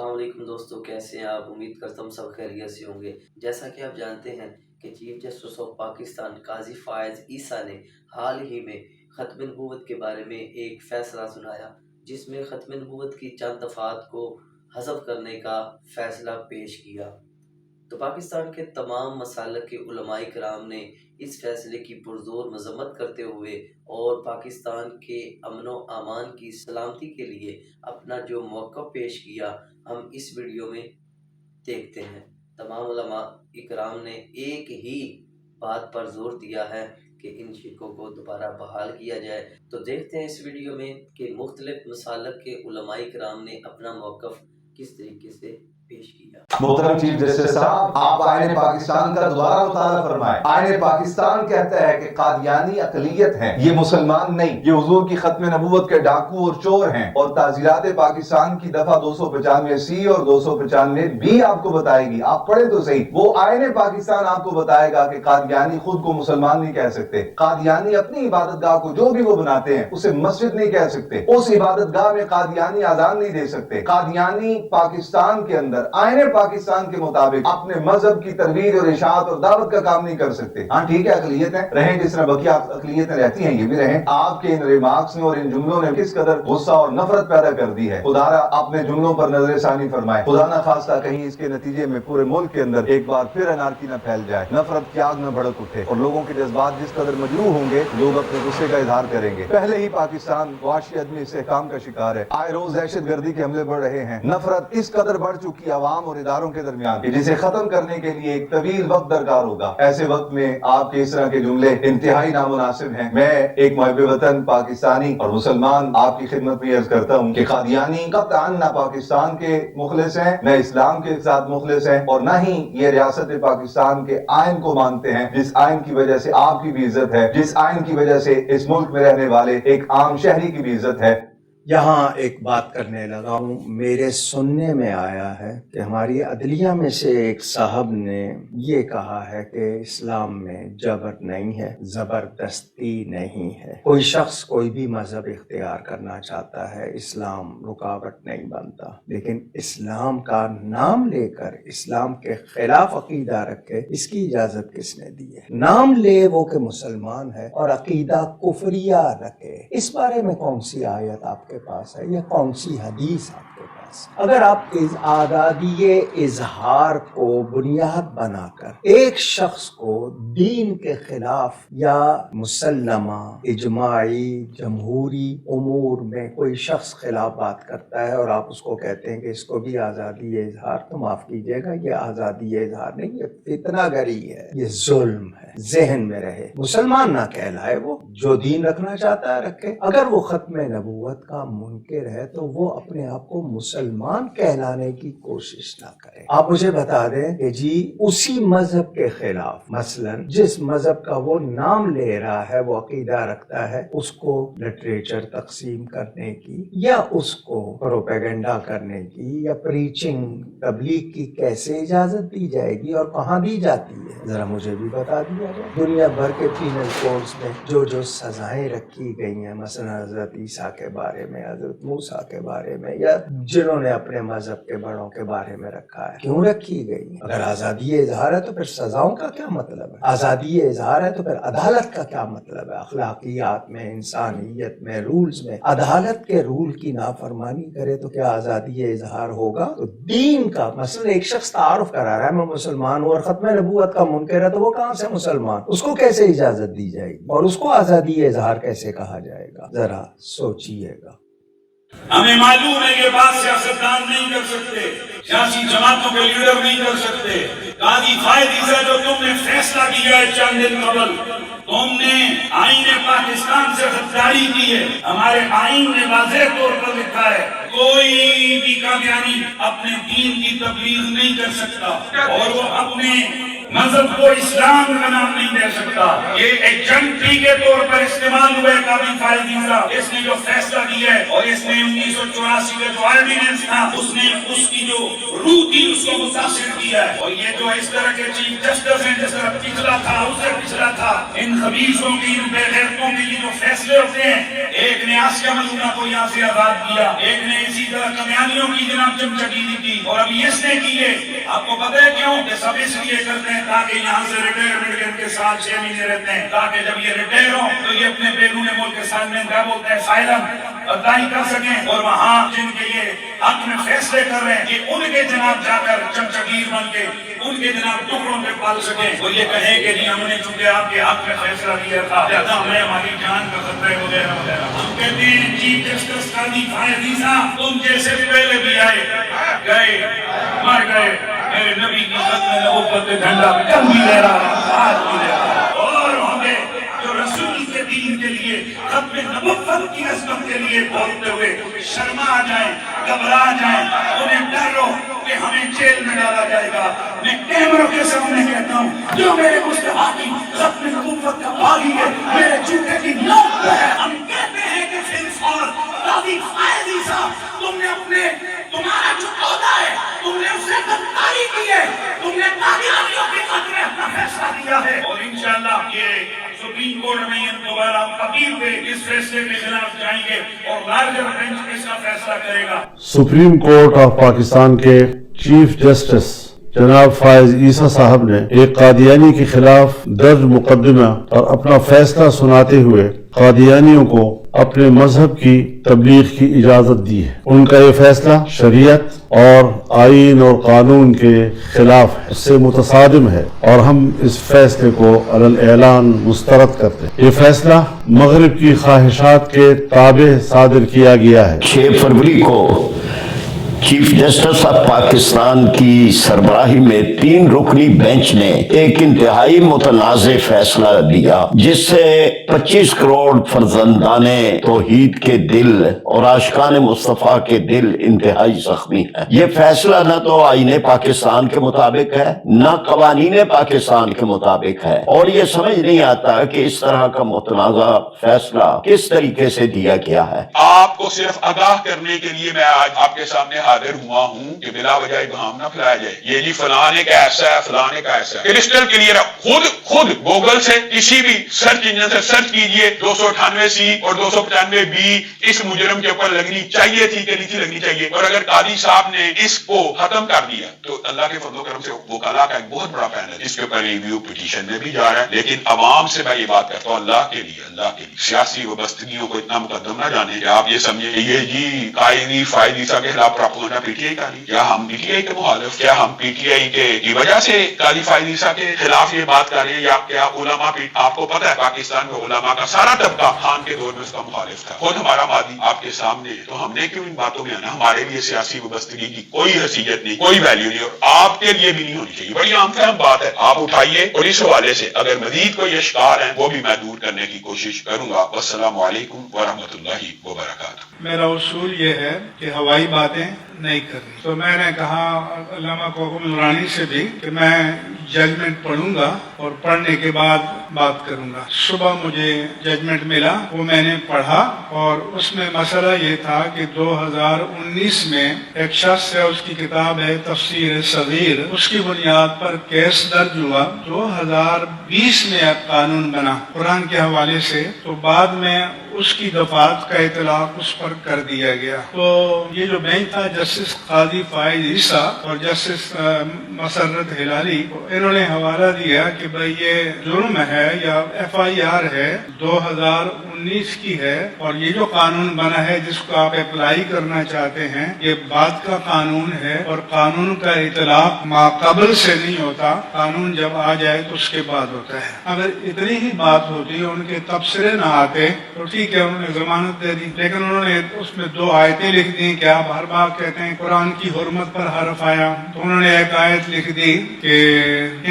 السلام علیکم دوستو، کیسے ہیں آپ؟ امید کرتا ہوں سب خیریت سے ہوں گے۔ جیسا کہ آپ جانتے ہیں کہ چیف جسٹس آف پاکستان قاضی فائز عیسیٰ نے حال ہی میں ختم نبوت کے بارے میں ایک فیصلہ سنایا، جس میں ختم نبوت کی چند دفعات کو حذف کرنے کا فیصلہ پیش کیا۔ تو پاکستان کے تمام مسالک کے علماء کرام نے اس فیصلے کی پرزور مذمت کرتے ہوئے اور پاکستان کے امن و امان کی سلامتی کے لیے اپنا جو موقف پیش کیا، ہم اس ویڈیو میں دیکھتے ہیں۔ تمام علماء اکرام نے ایک ہی بات پر زور دیا ہے کہ ان سکوں کو دوبارہ بحال کیا جائے۔ تو دیکھتے ہیں اس ویڈیو میں کہ مختلف مسالک کے علماء کرام نے اپنا موقف کس طریقے سے پیش کیا۔ محترم چیف جسٹس صاحب، آپ آئین پاکستان کا دوبارہ مطالعہ فرمائیں۔ آئین پاکستان کہتا ہے کہ قادیانی اقلیت ہیں، یہ مسلمان نہیں، یہ حضور کی ختم نبوت کے ڈاکو اور چور ہیں، اور تعزیرات پاکستان کی دفعہ 295C اور 295B آپ کو بتائے گی۔ آپ پڑھیں تو صحیح، وہ آئین پاکستان آپ کو بتائے گا کہ قادیانی خود کو مسلمان نہیں کہہ سکتے۔ قادیانی اپنی عبادت گاہ کو جو بھی وہ بناتے ہیں اسے مسجد نہیں کہہ سکتے، اس عبادت گاہ میں قادیانی اذان نہیں دے سکتے۔ قادیانی پاکستان کے اندر آئین پاکستان کے مطابق اپنے مذہب کی ترویج اور اشاعت اور دعوت کا کام نہیں کر سکتے۔ ہاں ٹھیک ہے، اقلیت ہیں، رہیں جس طرح بقیہ اقلیتیں رہتی ہیں، یہ بھی رہیں۔ آپ کے ان ریمارکس نے اور ان جملوں نے کس قدر غصہ اور نفرت پیدا کر دی ہے، خدا را اپنے جملوں پر نظر ثانی فرمائے۔ خدا نہ خواستہ کہیں اس کے نتیجے میں پورے ملک کے اندر ایک بار پھر انارکی نہ پھیل جائے، نفرت کی آگ نہ بھڑک اٹھے، اور لوگوں کے جذبات جس قدر مجروح ہوں گے لوگ اپنے غصے کا اظہار کریں گے۔ پہلے ہی پاکستان وحشی عدمی استحکام کا شکار ہے، آئے روز دہشت گردی کے حملے بڑھ رہے ہیں، نفرت اس قدر بڑھ چکی عوام اور اداروں کے درمیان کہ جسے ختم کرنے کے لیے ایک طویل وقت درکار ہوگا۔ ایسے وقت میں آپ کے اس طرح کے جملے انتہائی نامناسب ہیں۔ میں ایک محب وطن پاکستانی اور مسلمان آپ کی خدمت میں عرض کرتا ہوں کہ قادیانی قطعاً نہ پاکستان کے مخلص ہیں، نہ اسلام کے ساتھ مخلص ہیں، اور نہ ہی یہ ریاست پاکستان کے آئین کو مانتے ہیں، جس آئین کی وجہ سے آپ کی بھی عزت ہے، جس آئین کی وجہ سے اس ملک میں رہنے والے ایک عام شہری کی بھی عزت ہے۔ یہاں ایک بات کرنے لگا ہوں، میرے سننے میں آیا ہے کہ ہماری عدلیہ میں سے ایک صاحب نے یہ کہا ہے کہ اسلام میں جبر نہیں ہے، زبردستی نہیں ہے۔ کوئی شخص کوئی بھی مذہب اختیار کرنا چاہتا ہے، اسلام رکاوٹ نہیں بنتا، لیکن اسلام کا نام لے کر اسلام کے خلاف عقیدہ رکھے، اس کی اجازت کس نے دی ہے؟ نام لے وہ کہ مسلمان ہے اور عقیدہ کفریہ رکھے، اس بارے میں کون سی آیت آپ کے پاس ہے یا کون سی حدیث آپ کے پاس؟ اگر آپ آزادی اظہار کو بنیاد بنا کر ایک شخص کو دین کے خلاف یا مسلمہ اجماعی جمہوری امور میں کوئی شخص خلاف بات کرتا ہے اور آپ اس کو کہتے ہیں کہ اس کو بھی آزادی اظہار، تو معاف کیجیے گا، یہ آزادی اظہار نہیں، یہ فتنہ گری ہے، یہ ظلم ہے۔ ذہن میں رہے، مسلمان نہ کہلائے، وہ جو دین رکھنا چاہتا ہے رکھے۔ اگر وہ ختم نبوت کا منکر ہے تو وہ اپنے آپ کو مسلمان کہلانے کی کوشش نہ کرے۔ آپ مجھے بتا دیں کہ جی اسی مذہب کے خلاف، مثلا جس مذہب کا وہ نام لے رہا ہے، وہ عقیدہ رکھتا ہے، اس کو لٹریچر تقسیم کرنے کی یا اس کو پروپیگنڈا کرنے کی یا پریچنگ تبلیغ کی کیسے اجازت دی جائے گی اور کہاں دی جاتی ہے؟ ذرا مجھے بھی بتا دیا جائے۔ دنیا بھر کے پینل کوڈز میں جو سزائیں رکھی گئی ہیں، مثلا حضرت عیسیٰ کے بارے میں، حضرت موسیٰ کے بارے میں، یا جنہوں نے اپنے مذہب کے بڑوں کے بارے میں رکھا ہے، کیوں رکھی گئی؟ اگر آزادی اظہار ہے تو پھر سزاؤں کا کیا مطلب ہے؟ آزادی اظہار ہے تو پھر عدالت کا کیا مطلب ہے؟ اخلاقیات میں، انسانیت میں، رولز میں عدالت کے رول کی نافرمانی کرے تو کیا آزادی اظہار ہوگا؟ تو دین کا مثلا ایک شخص تعارف کرا رہا ہے میں مسلمان ہوں اور ختم نبوت کا منکر ہے، تو وہ کہاں سے مسلمان؟ اس کو کیسے اجازت دی جائے گی اور اس کو آزادی اظہار کیسے کہا جائے گا؟ ذرا سوچئے گا۔ ہمیں معلوم ہے یہ بات سیاستدان نہیں کر سکتے، سیاسی جماعتوں کے لیڈر نہیں کر سکتے۔ قاضی فائز عیسیٰ، جو تم نے فیصلہ کیا ہے چند دن قبل، تم نے آئین پاکستان سے غداری کی ہے۔ ہمارے آئین نے واضح طور پر لکھا ہے کوئی بھی قادیانی اپنے دین کی تبلیغ نہیں کر سکتا اور وہ اپنے مذہب کو اسلام کا نام نہیں دے سکتا۔ یہ ایجنٹری کے طور پر استعمال ہوئے قاضی فائز عیسیٰ، اس نے جو فیصلہ کیا ہے اور اس نے 1984 کا جو آرڈیننس تھا اس نے اس کی جو روح تھی اس کو متاثر کیا ہے۔ اور یہ جو اس طرح کے چیف جسٹس ہیں، جس طرح پچھلا تھا اس سے پچھلا تھا، ان خبیثوں کی، ان بے غیرتوں کی جو فیصلے फैसले होते हैं। एक ने आसिया मलूना को यहाँ से आजाद किया, एक ने इसी तरह कल्याणियों की जनाब चमचगीरी की, और अभी इसने की है। आपको पता है क्यों? कि सब इसलिए करते हैं ताकि यहाँ से रिटायरमेंट के इनके साथ 6 महीने रहते हैं, ताकि जब ये रिटायर हो तो ये अपने बैरून मुल्क के सामने क्या बोलते हैं, साइलम अदाई कर सकें, और वहाँ जिनके ये हक में फैसले कर रहे हैं कि उनके जनाब जाकर चमचगीर बन के उनके जनाब टुकड़ों पे पाल सके, और ये कहें कि नहीं हमने चूंकि आपके हक में फैसला किया था ज्यादा हमें हमारी जान का खतरा है वगैरह वगैरह। हम कहते हैं चीफ जस्टिस काजी फायद ईसा तुम जैसे पहले भी आए गए मर गए, मेरे नबी की खत्म नबूवत पे झंडा कल भी लहरा रहा आज भी लहरा रहा, और हमें जो रसूल के दीन के लिए खत्म नबूवत की अज़मत के लिए बोलते हुए शर्मा जाए, घबरा जाए, उन्हें डर हो कि हमें जेल में डाला जाएगा। मैं कैमरों के सामने कहता हूँ जो मेरे मुस्तफा की खत्म नबूवत का बागी है, मेरे जूते की नोक पे है। हम कहते हैं कि सिर्फ और काजी फायद ईसा तुमने अपने तुम्हारा जो औहदा है तुमने उससे गद्दारी की है, तुमने कादियानियों के खत्म में अपना फैसला दिया है, और इंशाअल्लाह ये सुप्रीम कोर्ट में ये दोबारा अपील पे इस फैसले के खिलाफ जाएंगे और लार्जर बेंच इसका फैसला करेगा। सुप्रीम कोर्ट ऑफ पाकिस्तान के चीफ जस्टिस जनाब फायज ईसा साहब ने एक कादियानी के खिलाफ दर्ज मुकदमा और अपना फैसला सुनाते हुए कादियानियों को अपने मजहब की तबलीग की इजाजत दी है। उनका ये फैसला शरीयत और आईन और कानून के खिलाफ है, इससे मुतसादिम है, और हम इस फैसले को अलल ऐलान मुस्तरद करते हैं। ये फैसला मगरिब की ख्वाहिशात के ताबे सादिर किया गया है। 6 फरवरी को चीफ जस्टिस ऑफ पाकिस्तान की सरबराही में 3 रुकनी बेंच ने एक इंतहाई मुतनाज़े फैसला दिया, जिससे 25 करोड़ फर्जंदाने तौहीद के दिल और आशिकाने मुस्तफ़ा के दिल इंतहाई जख्मी है। ये फैसला न तो आईने पाकिस्तान के मुताबिक है, न कवानीने पाकिस्तान के मुताबिक है, और ये समझ नहीं आता कि इस तरह का मुतनाज़ा फैसला किस तरीके से दिया गया है। आपको सिर्फ आगाह करने के लिए मैं आज आपके सामने हाजिर हुआ हूँ कि बिला वजह इबहम न फैलाया जाए, ये जी फलाने का ऐसा है फलाने का ऐसा है। क्रिस्टल क्लियर है। खुद गूगल से किसी भी सर्च इंजन से सर्च कीजिए 298C और 295B इस मुजरम के ऊपर लगनी चाहिए थी कि नहीं थी लगनी चाहिए, और अगर कादी साहब ने इसको खत्म कर दिया तो अल्लाह के फजल करम से वकाला का एक बहुत बड़ा पैनल इसके ऊपर रिव्यू पिटीशन में भी जा रहा है। लेकिन अवाम से मैं ये बात करता हूँ अल्लाह के लिए सियासी वबस्तगियों को इतना मुकदम ना जाने कि आप ये समझे ये जी कायदी फायद ईसा के खिलाफ प्रोपेगेंडा पीटीआई का नहीं, क्या हम पीटीआई के मुखालिफ, क्या हम पीटीआई की वजह से कादी फायद ईसा के खिलाफ ये बात कर रहे हैं, या क्या उलमा आपको पता है पाकिस्तान में उलमा का सारा तबका खान के दौर में उसका मुखालिफ था, खुद हमारा मादी आपके सामने, तो हमने क्यों इन बातों में आना? हमारे लिए सियासी वबस्तगी की कोई हैसियत नहीं, कोई वैल्यू नहीं, और आपके लिए भी नहीं होनी चाहिए। बड़ी आम फहम बात है, आप उठाइए और इस हवाले से अगर मजीद कोई अश्कार है वो भी मैं दूर करने की कोशिश करूंगा। अस्सलामु अलैकुम व रहमतुल्लाहि व बरकातुहू। मेरा उसूल ये है कि हवाई बातें नहीं करनी, तो मैंने कहा अल्लामा कोकम नूरानी से भी कि मैं जजमेंट पढ़ूंगा और पढ़ने के बाद बात करूंगा। सुबह मुझे जजमेंट मिला, वो मैंने पढ़ा, और उसमें मसला ये था कि 2019 में एक शख्स है, उसकी किताब है तफसीर सगीर, उसकी बुनियाद पर केस दर्ज हुआ। 2020 में अब कानून बना कुरान के हवाले से, तो बाद में उसकी दफात का इतलाक उस पर कर दिया गया। तो ये जो बेंच था जस्टिस काजी फायद ईसा और जस्टिस मसर्रत हिलाली, इन्होंने हवाला दिया कि भाई ये जुर्म है या FIR है 2019 की है, और ये जो कानून बना है जिसको आप अप्लाई करना चाहते हैं ये बाद का कानून है, और कानून का इतलाक माक़बल से नहीं होता, कानून जब आ जाए तो उसके बाद होता है। अगर इतनी ही बात होती, उनके तबसरे न आते तो ठीक है, उन्होंने जमानत दे दी, लेकिन उन्होंने उसमें 2 आयतें लिख दी कि आप हर बार कहते हैं कुरान की हुर्मत पर हरफ आया, तो उन्होंने एक आयत लिख दी कि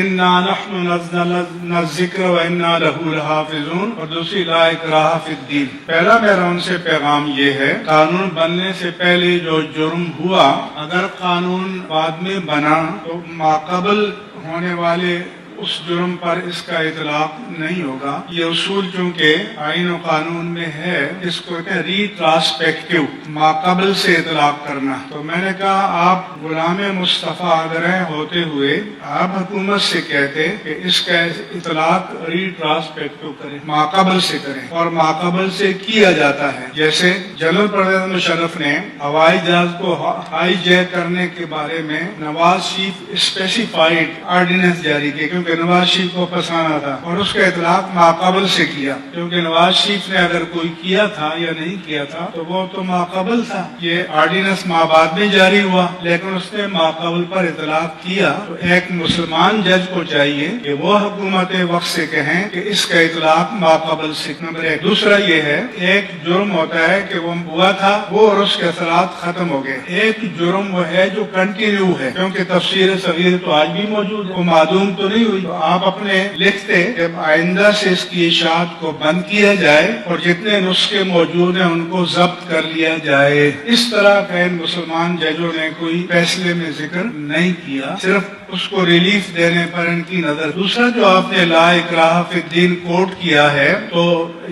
इन्ना नहनु नज़्ज़लना ज़िक्र व इन्ना लहू लहाफ़िज़ून, और दूसरी ला इकराह फ़िद्दीन। पहला मेरा उनसे पैगाम ये है, कानून बनने से पहले जो जुर्म हुआ, अगर कानून बाद में बना तो माक़बल होने वाले उस जुर्म पर इसका इतलाक नहीं होगा। ये उसूल चूंकि आइन और कानून में है, इसको कहते हैं रिट्रांसपेक्टिव, माकबल से इतलाक करना। तो मैंने कहा आप गुलाम मुस्तफ़ा अगर होते हुए आप हुकूमत से कहते कि इसका इतलाक रिट्रांसपेक्टिव करें, माकबल से करें, और माकबल से किया जाता है। जैसे जनरल परवेज मुशर्रफ ने हवाई जहाज को हाईजैक करने के बारे में नवाज शरीफ स्पेसिफाइड ऑर्डिनेंस जारी किया, क्योंकि नवाज शरीफ को फंसाना था, और उसका इतलाक माकबल से किया, क्योंकि नवाज शरीफ ने अगर कोई किया था या नहीं किया था तो वो तो माकबल था। ये ऑर्डिनेंस बाद में जारी हुआ, लेकिन उसने माकबल पर इतलाक किया। तो एक मुसलमान जज को चाहिए कि वो हुकूमत वक्त से कहें कि इसका इतलाक माकबल से। नंबर एक। दूसरा ये है, एक जुर्म होता है कि वो हुआ था वो और उसके असरात खत्म हो गए। एक जुर्म वो है जो कंटिन्यू है, क्योंकि तफसीर सगीर तो आज भी मौजूद है, वो मादूम तो नहीं हुई। तो आप अपने लिखते कि आइंदा से इसकी इशाअत को बंद किया जाए और जितने नुस्खे मौजूद हैं उनको जब्त कर लिया जाए। इस तरह का इन मुसलमान जजों ने कोई फैसले में जिक्र नहीं किया, सिर्फ उसको रिलीफ देने पर इनकी नजर। दूसरा जो आपने ला इकराह फिद्दीन कोट किया है, तो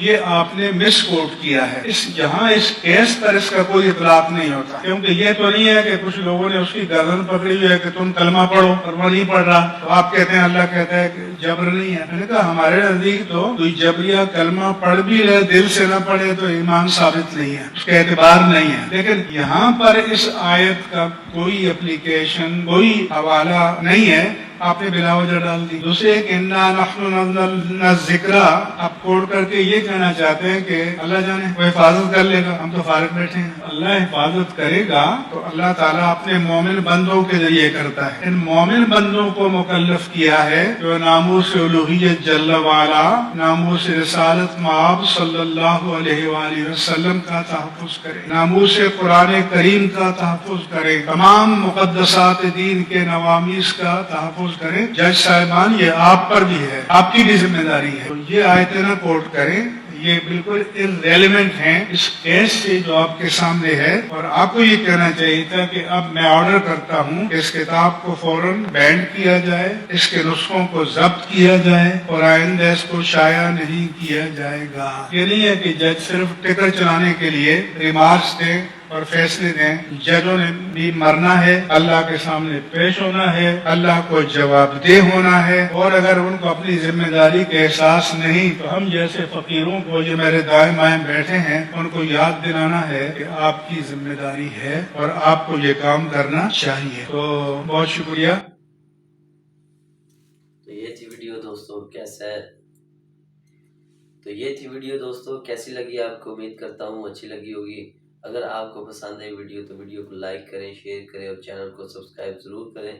ये आपने मिस कोट किया है। इस केस पर इसका कोई इतलाक नहीं होता, क्योंकि ये तो नहीं है कि कुछ लोगों ने उसकी गर्दन पकड़ी हुई है कि तुम कलमा पढ़ो और वो नहीं पढ़ रहा, तो आप कहते हैं अल्लाह कहता है कि जबर नहीं है। मैंने कहा हमारे नजदीक तो कोई जबरिया कलमा पढ़ भी रहे, दिल से न पढ़े तो ईमान साबित नहीं है, उसका एतबार नहीं है। लेकिन यहाँ पर इस आयत का कोई एप्लीकेशन, कोई हवाला नहीं है, आपने बिला वजह डाल दी। दूसरे इन्ना नहनु नज़्ज़लना ज़िक्रा आप कोड करके ये कहना चाहते हैं कि अल्लाह जाने वो हिफाजत कर लेगा, हम तो फारिग बैठे हैं। अल्लाह हिफाजत करेगा तो अल्लाह ताला अपने मोमिन बंदों के जरिए करता है। इन मोमिन बंदों को मुकल्लफ किया है जो नामूस उलूहियत जल्ल वाला, नामूस रिसालत माब सल्लल्लाहु अलैहि वसल्लम का तहफ़्फ़ुज़ करे, नामूस कुरान करीम का तहफ़्फ़ुज़ करे, तमाम मुक़द्दसात दीन के नवामीस का तहफ़्फ़ुज़ करें। जज साहिबान ये आप पर भी है, आपकी भी जिम्मेदारी है। तो ये आयतें ना कोट करें, ये बिल्कुल इररेलेवेंट हैं इस केस से जो आपके सामने है। और आपको ये कहना चाहिए था कि अब मैं ऑर्डर करता हूँ कि इस किताब को फौरन बैन किया जाए, इसके नुस्खों को जब्त किया जाए और आइंदा इसको शाया नहीं किया जाएगा। ये नहीं है कि जज सिर्फ टिकर चलाने के लिए रिमार्क्स दें और फैसले दें। जजों ने भी मरना है, अल्लाह के सामने पेश होना है, अल्लाह को जवाबदेह होना है, और अगर उनको अपनी जिम्मेदारी का एहसास नहीं तो हम जैसे फकीरों को, जो मेरे दाएं बाएं बैठे हैं, उनको याद दिलाना है कि आपकी जिम्मेदारी है और आपको ये काम करना चाहिए। तो बहुत शुक्रिया। तो ये थी वीडियो दोस्तों, कैसी लगी आपको? उम्मीद करता हूँ अच्छी लगी होगी। अगर आपको पसंद है वीडियो तो वीडियो को लाइक करें, शेयर करें और चैनल को सब्सक्राइब जरूर करें।